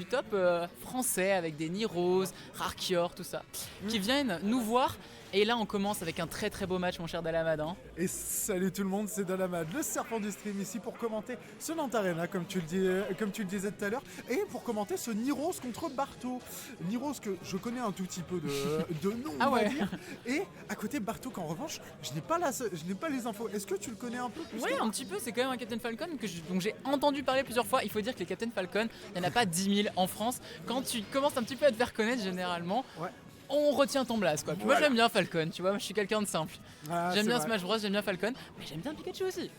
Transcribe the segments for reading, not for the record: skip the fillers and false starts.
du top français avec des Niros, Rarkior, tout ça, qui viennent nous voir. Et là, on commence avec un très très beau match, mon cher Dalamad. Hein. Et salut tout le monde, c'est Dalamad, le serpent du stream ici pour commenter ce Nantes Arena, comme tu le disais tout à l'heure, et pour commenter ce Niros contre Barto. Niros que je connais un tout petit peu de nom, on va dire. Et à côté Barto qu'en revanche, je n'ai pas les infos. Est-ce que tu le connais un peu plus? Oui, un petit peu. C'est quand même un Captain Falcon dont j'ai entendu parler plusieurs fois. Il faut dire que les Captain Falcon, il n'y en a pas 10 000 en France. Quand tu commences un petit peu à te faire connaître, généralement, on retient ton blast quoi. Puis moi j'aime bien Falcon, tu vois, moi je suis quelqu'un de simple. J'aime bien Smash Bros, j'aime bien Falcon, mais j'aime bien Pikachu aussi.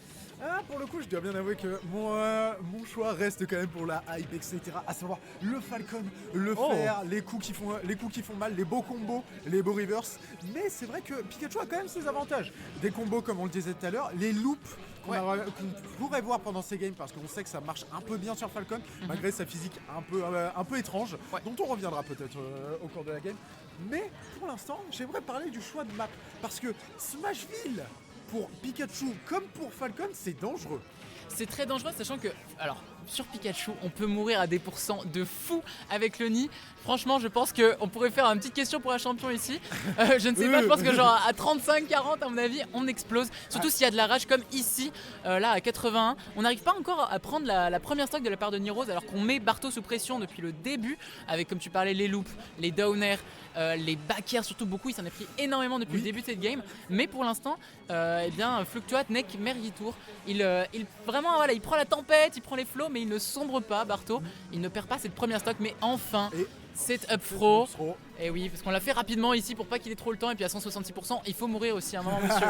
Pour le coup, je dois bien avouer que mon choix reste quand même pour la hype, etc. À savoir le Falcon, le fer, les coups qui font mal, les beaux combos, les beaux reverse. Mais c'est vrai que Pikachu a quand même ses avantages. Des combos comme on le disait tout à l'heure, les loops qu'on pourrait voir pendant ces games parce qu'on sait que ça marche un peu bien sur Falcon, malgré sa physique un peu étrange, dont on reviendra peut-être au cours de la game. Mais pour l'instant, j'aimerais parler du choix de map parce que Smashville pour Pikachu comme pour Falcon, c'est dangereux. C'est très dangereux, sachant que, alors, sur Pikachu, on peut mourir à des pourcents de fou avec le nid. Franchement, je pense qu'on pourrait faire une petite question pour un champion ici. Je ne sais pas, je pense que genre à 35-40, à mon avis, on explose. Surtout s'il y a de la rage comme ici, là à 81. On n'arrive pas encore à prendre la première stock de la part de Niros, alors qu'on met Barto sous pression depuis le début, avec, comme tu parlais, les loops, les down air, les back air, surtout beaucoup. Il s'en a pris énormément depuis le début de cette game. Mais pour l'instant, Fluctuate n'est que meilleur tour. Vraiment, voilà, il prend la tempête, il prend les flots, mais il ne sombre pas, Barto. Il ne perd pas cette première stock, mais enfin, c'est up throw. Et oui, parce qu'on l'a fait rapidement ici pour pas qu'il ait trop le temps. Et puis à 166%, il faut mourir aussi à un moment, monsieur.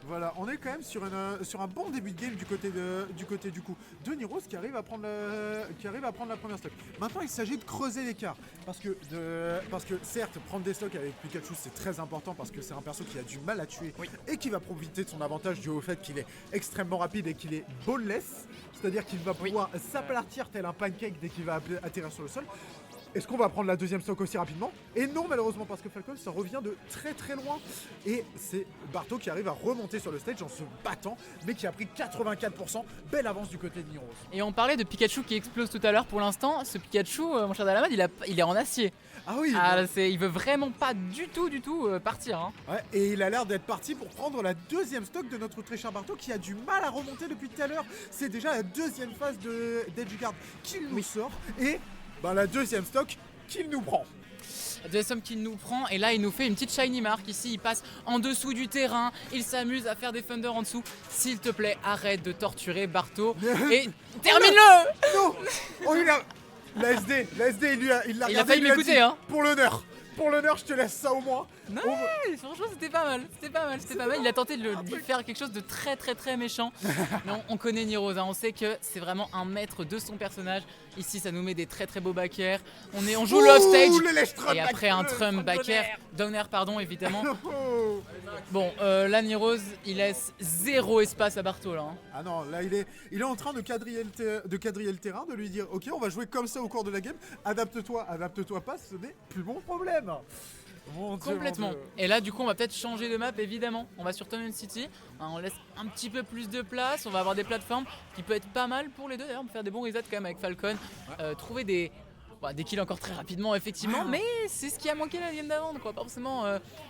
Voilà, on est quand même sur un bon début de game du côté du coup de Niros qui arrive à prendre la première stock. Maintenant, il s'agit de creuser l'écart parce que certes, prendre des stocks avec Pikachu c'est très important parce que c'est un perso qui a du mal à tuer et qui va profiter de son avantage dû au fait qu'il est extrêmement rapide et qu'il est ballless, c'est-à-dire qu'il va pouvoir s'aplatir tel un pancake dès qu'il va atterrir sur le sol. Est-ce qu'on va prendre la deuxième stock aussi rapidement? Et non, malheureusement, parce que Falcon, ça revient de très très loin. Et c'est Barto qui arrive à remonter sur le stage en se battant, mais qui a pris 84%. Belle avance du côté de Niros. Et on parlait de Pikachu qui explose tout à l'heure. Pour l'instant, ce Pikachu, mon cher Dalamad, il est en acier. Ah oui. Il veut vraiment pas du tout partir. Hein. Ouais, et il a l'air d'être parti pour prendre la deuxième stock de notre très cher Barto qui a du mal à remonter depuis tout à l'heure. C'est déjà la deuxième phase d'Edgeguard qu'il nous sort. Et la deuxième stock qu'il nous prend. La deuxième somme qu'il nous prend, et là il nous fait une petite shiny mark ici, il passe en dessous du terrain, il s'amuse à faire des thunder en dessous. S'il te plaît, arrête de torturer Barto et termine-le. Non. La SD, il a failli m'écouter hein. Pour l'honneur, je te laisse ça au moins. Non, franchement c'était pas mal. Il a tenté de lui faire quelque chose de très très très méchant. Mais on connaît Niros, hein. On sait que c'est vraiment un maître de son personnage. Ici ça nous met des très très beaux back air. On joue le offstage et après un Trump back air, down air pardon évidemment. Bon là Niros il laisse zéro espace à Barto là. Hein. Ah non, là il est en train de quadriller le terrain, de lui dire ok on va jouer comme ça au cours de la game, adapte-toi pas, ce n'est plus mon problème. Complètement. Et là du coup on va peut-être changer de map évidemment. On va sur Tunnel City, on laisse un petit peu plus de place, on va avoir des plateformes qui peut être pas mal pour les deux. D'ailleurs on peut faire des bons resets quand même avec Falcon, trouver des kills encore très rapidement effectivement, mais c'est ce qui a manqué la game d'avant, quoi. Pas forcément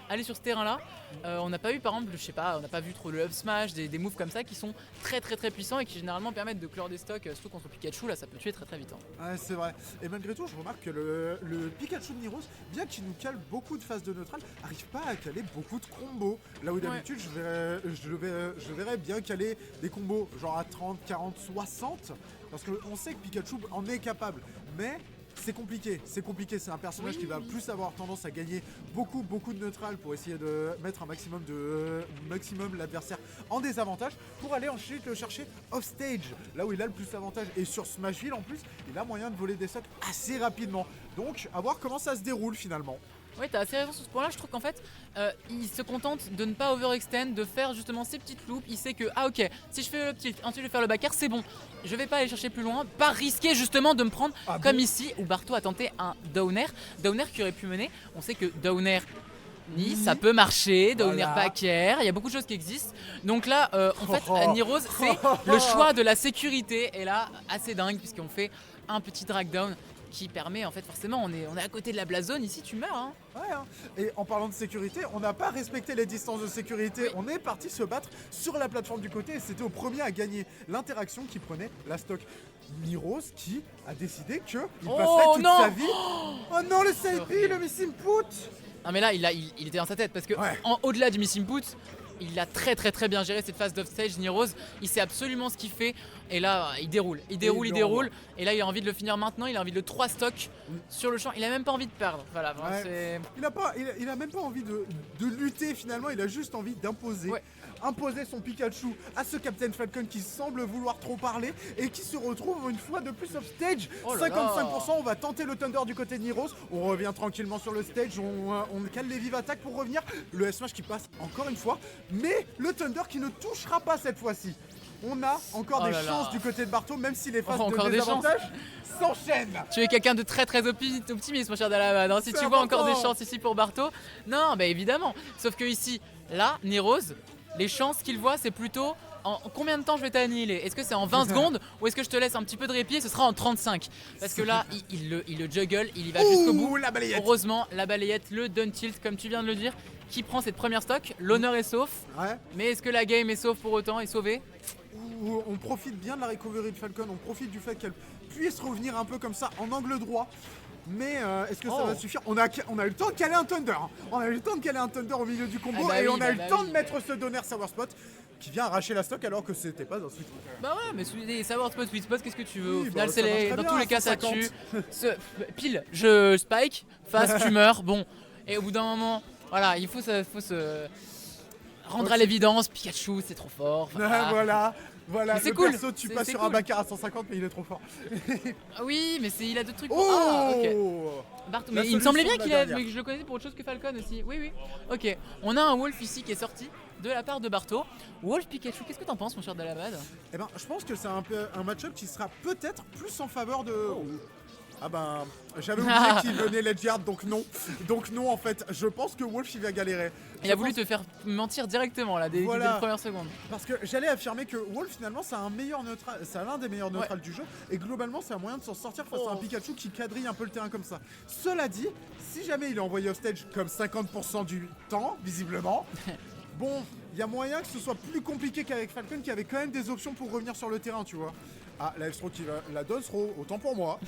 aller sur ce terrain là. On n'a pas eu par exemple, je sais pas, on n'a pas vu trop le up smash, des moves comme ça qui sont très très très puissants et qui généralement permettent de clore des stocks, surtout contre Pikachu là ça peut tuer très très vite. Hein. Ouais c'est vrai, et malgré tout je remarque que le Pikachu de Niros, bien qu'il nous cale beaucoup de phases de neutral, arrive pas à caler beaucoup de combos. Là où d'habitude je le verrais bien caler des combos genre à 30, 40, 60, parce qu'on sait que Pikachu en est capable, mais c'est compliqué, c'est un personnage qui va plus avoir tendance à gagner beaucoup de neutral pour essayer de mettre un maximum l'adversaire en désavantage pour aller ensuite le chercher offstage, là où il a le plus d'avantage. Et sur Smashville en plus, il a moyen de voler des stocks assez rapidement. Donc à voir comment ça se déroule finalement. Oui, t'as assez raison sur ce point-là. Je trouve qu'en fait, il se contente de ne pas overextend, de faire justement ces petites loops. Il sait que, ok, si je fais le tilt, ensuite je vais faire le back air, c'est bon. Je vais pas aller chercher plus loin, pas risquer justement de me prendre comme ici où Barto a tenté un down air qui aurait pu mener. On sait que down air ça peut marcher, down air back air, il y a beaucoup de choses qui existent. Donc là, en fait, Niros, c'est le choix de la sécurité. Et là, assez dingue, puisqu'on fait un petit drag down qui permet en fait forcément on est à côté de la blast zone ici tu meurs hein. Ouais, hein. Et en parlant de sécurité, on n'a pas respecté les distances de sécurité. Oui. On est parti se battre sur la plateforme du côté et c'était au premier à gagner l'interaction qui prenait la stock. Miros qui a décidé qu'il passerait toute non sa vie. Oh non, le selfie, le miss input. Non mais là il était dans sa tête parce que Ouais. au-delà du miss input il a très bien géré cette phase d'offstage. Niroz, il sait absolument ce qu'il fait et là il déroule. Et là il a envie de le finir maintenant, il a envie de le 3 stock sur le champ, il a même pas envie de perdre. Voilà, Ouais. c'est... Il a même pas envie de lutter finalement, il a juste envie d'imposer. Ouais. Imposer son Pikachu à ce Captain Falcon qui semble vouloir trop parler et qui se retrouve une fois de plus off stage. Oh là 55%, on va tenter le Thunder du côté de Niros. On revient tranquillement sur le stage, on cale les vives attaques pour revenir. Le S-Smash qui passe encore une fois, mais le Thunder qui ne touchera pas cette fois-ci. On a encore Oh des là là. chances du côté de Barto, même si les phases de encore des désavantage s'enchaînent. Tu es quelqu'un de très optimiste mon cher Dalabad, hein. Si C'est tu vois encore important. des chances ici pour Barto, non bah évidemment. Sauf que ici, là, Niroz, les chances qu'il voit c'est plutôt en combien de temps je vais t'annihiler. Est-ce que c'est en 20 secondes ou est-ce que je te laisse un petit peu de répit et ce sera en 35. Parce que là, il le juggle, il y va jusqu'au bout. Ouh, la balayette. Heureusement, la balayette, le down tilt comme tu viens de le dire, qui prend cette première stock, l'honneur est sauf. Ouais. Mais est-ce que la game est sauve pour autant, est sauvée? Où on profite bien de la recovery de Falcon, on profite du fait qu'elle puisse revenir un peu comme ça en angle droit. Mais est-ce que ça Oh. va suffire? On a eu le temps de caler un Thunder. Hein. On a eu le temps de caler un Thunder au milieu du combo Ah bah et oui, on a eu bah le temps oui. de mettre ce donner Sour Spot qui vient arracher la stock alors que c'était pas un sweet spot. Bah ouais, mais les savoir spot, sweet spot, qu'est-ce que tu veux? Oui, Au final, bah, c'est ça marche les... très dans bien, tous les cas, ça 150. tue. Pile, je spike, face, tu meurs. Bon, et au bout d'un moment, voilà, il faut se rendre à l'évidence. Pikachu, c'est trop fort. Voilà, Mais c'est le cool. perso tu passes C'est sur cool. un backer à 150 mais il est trop fort. Ah oui, mais il a d'autres trucs. Oh Ah, ok. Barto, La mais il me semblait bien solution de qu'il la a, dernière. mais je le connaissais pour autre chose que Falcon aussi. Oui. Ok, on a un Wolf ici qui est sorti de la part de Barto. Wolf Pikachu, qu'est-ce que t'en penses, mon cher Dalabad? Eh ben, je pense que c'est un match-up qui sera peut-être plus en faveur de. Ah ben, j'avais oublié qu'il venait Ledge Yard, donc non. Donc non, en fait, je pense que Wolf il va galérer. Il a voulu te faire mentir directement là, dès les premières secondes. Parce que j'allais affirmer que Wolf finalement c'est un meilleur neutral, c'est l'un des meilleurs neutrals du jeu et globalement c'est un moyen de s'en sortir face à un Pikachu qui quadrille un peu le terrain comme ça. Cela dit, si jamais il est envoyé off stage comme 50% du temps, visiblement, bon, il y a moyen que ce soit plus compliqué qu'avec Falcon qui avait quand même des options pour revenir sur le terrain, tu vois. Ah, la F-throw qui va, la dodge throw, autant pour moi,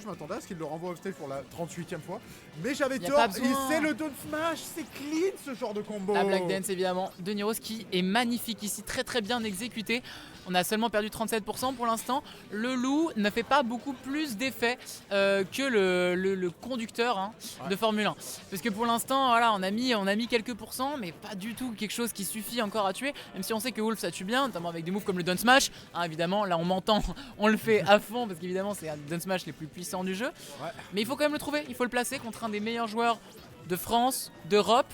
je m'attendais à ce qu'il le renvoie off stage pour la 38e fois, mais j'avais Y a tort, pas besoin. c'est le down smash, c'est clean ce genre de combo. La Black Dance évidemment de Niros qui est magnifique ici, très bien exécuté. On a seulement perdu 37% pour l'instant. Le loup ne fait pas beaucoup plus d'effet que le conducteur hein, de Formule 1. Parce que pour l'instant, voilà, on a mis quelques pourcents, mais pas du tout quelque chose qui suffit encore à tuer. Même si on sait que Wolf ça tue bien, notamment avec des moves comme le Down Smash. Hein, évidemment, là on m'entend, on le fait à fond parce qu'évidemment c'est un Down Smash les plus puissants du jeu. Ouais. Mais il faut quand même le trouver, il faut le placer contre un des meilleurs joueurs de France, d'Europe.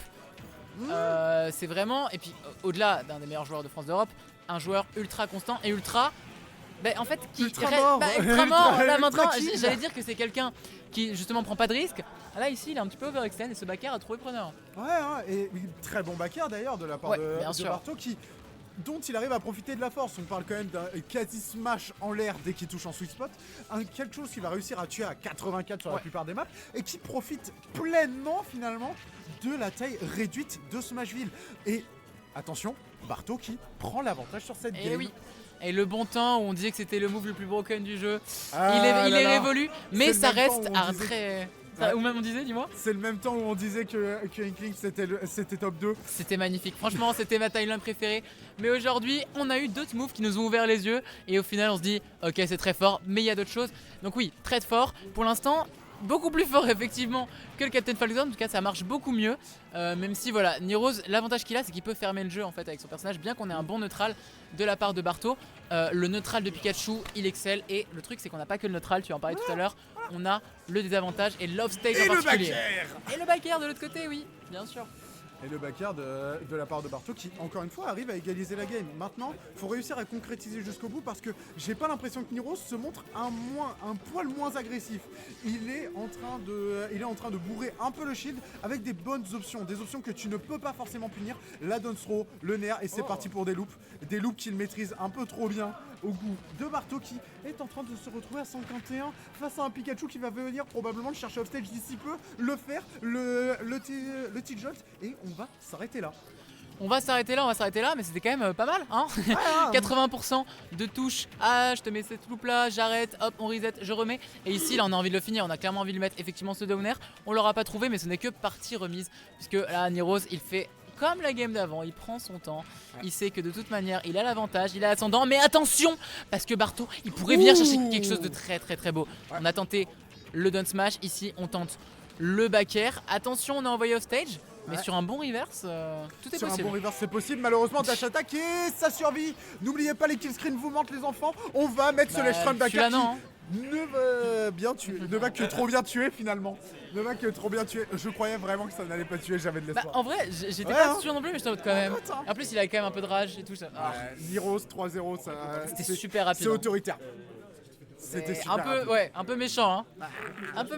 C'est vraiment, et puis au-delà d'un des meilleurs joueurs de France d'Europe, un joueur ultra constant et ultra, en fait, qui Ultra mort. ultra mort. Là Ultra maintenant, kill. j'allais dire que c'est quelqu'un qui justement prend pas de risque. Là ici, il est un petit peu overextend et ce backer a trouvé preneur. Ouais, hein, et très bon backer d'ailleurs de la part Ouais, de bien sûr. Barto dont il arrive à profiter de la force. On parle quand même d'un quasi smash en l'air dès qu'il touche en sweet spot. Quelque chose qu'il va réussir à tuer à 84 sur la plupart des maps et qui profite pleinement finalement de la taille réduite de Smashville. Et attention, Barto qui prend l'avantage sur cette Et game. oui. Et le bon temps où on disait que c'était le move le plus broken du jeu, Ah il là est là. révolu, mais C'est ça le même reste temps où on un disait- très. Ouais. Ou même on disait, dis-moi. C'est le même temps où on disait que Inkling c'était top 2. C'était magnifique, franchement c'était ma timeline préférée. Mais aujourd'hui on a eu d'autres moves qui nous ont ouvert les yeux et au final on se dit ok c'est très fort mais il y a d'autres choses. Donc oui, très fort. Pour l'instant, beaucoup plus fort effectivement que le Captain Falcon, en tout cas ça marche beaucoup mieux. Même si voilà, Niroz, l'avantage qu'il a c'est qu'il peut fermer le jeu en fait avec son personnage, bien qu'on ait un bon neutral de la part de Barto. Le neutral de Pikachu il excelle et le truc c'est qu'on n'a pas que le neutral, tu en parlais tout à l'heure, on a le désavantage et l'off stage Et en le particulier. backer. Et le backer de l'autre côté, oui, bien sûr. Et le backer de la part de Barto qui, encore une fois, arrive à égaliser la game. Maintenant, il faut réussir à concrétiser jusqu'au bout parce que j'ai pas l'impression que Niros se montre un poil moins agressif. Il est en train de bourrer un peu le shield avec des bonnes options. Des options que tu ne peux pas forcément punir. La down throw, le nerf, et c'est parti pour des loops. Des loops qu'il maîtrise un peu trop bien au goût de Barto qui est en train de se retrouver à 151 face à un Pikachu qui va venir probablement le chercher off-stage d'ici peu, le faire, le T-Jolt, et on va s'arrêter là. On va s'arrêter là, mais c'était quand même pas mal, hein. 80% de touches. Ah, je te mets cette loupe là, j'arrête, hop, on reset, je remets. Et ici, là, on a envie de le finir, on a clairement envie de lui mettre effectivement ce downer. On l'aura pas trouvé, mais ce n'est que partie remise, puisque là, Niros, il fait comme la game d'avant, il prend son temps. Il sait que de toute manière, il a l'avantage, il a l'ascendant. Mais attention, parce que Barto, il pourrait venir chercher quelque chose de très très très beau. On a tenté le down smash, ici, on tente le back air. Attention, on est envoyé off stage. Mais sur un bon reverse, tout est sur possible. Sur un bon reverse, c'est possible. Malheureusement, dash attack et ça survit. N'oubliez pas les kill screens vous mentent, les enfants. On va mettre ce Lechstrom back air qui ne va bien tuer. Ne va que trop bien tuer finalement. Ne va que trop bien tuer. Je croyais vraiment que ça n'allait pas tuer. J'avais de l'espoir. En vrai, j'étais pas sûr non plus, mais je t'en quand même. En plus, il a quand même un peu de rage et tout ça. Niros 3-0, c'était super rapide. C'est autoritaire. C'était super un peu méchant, hein. Un peu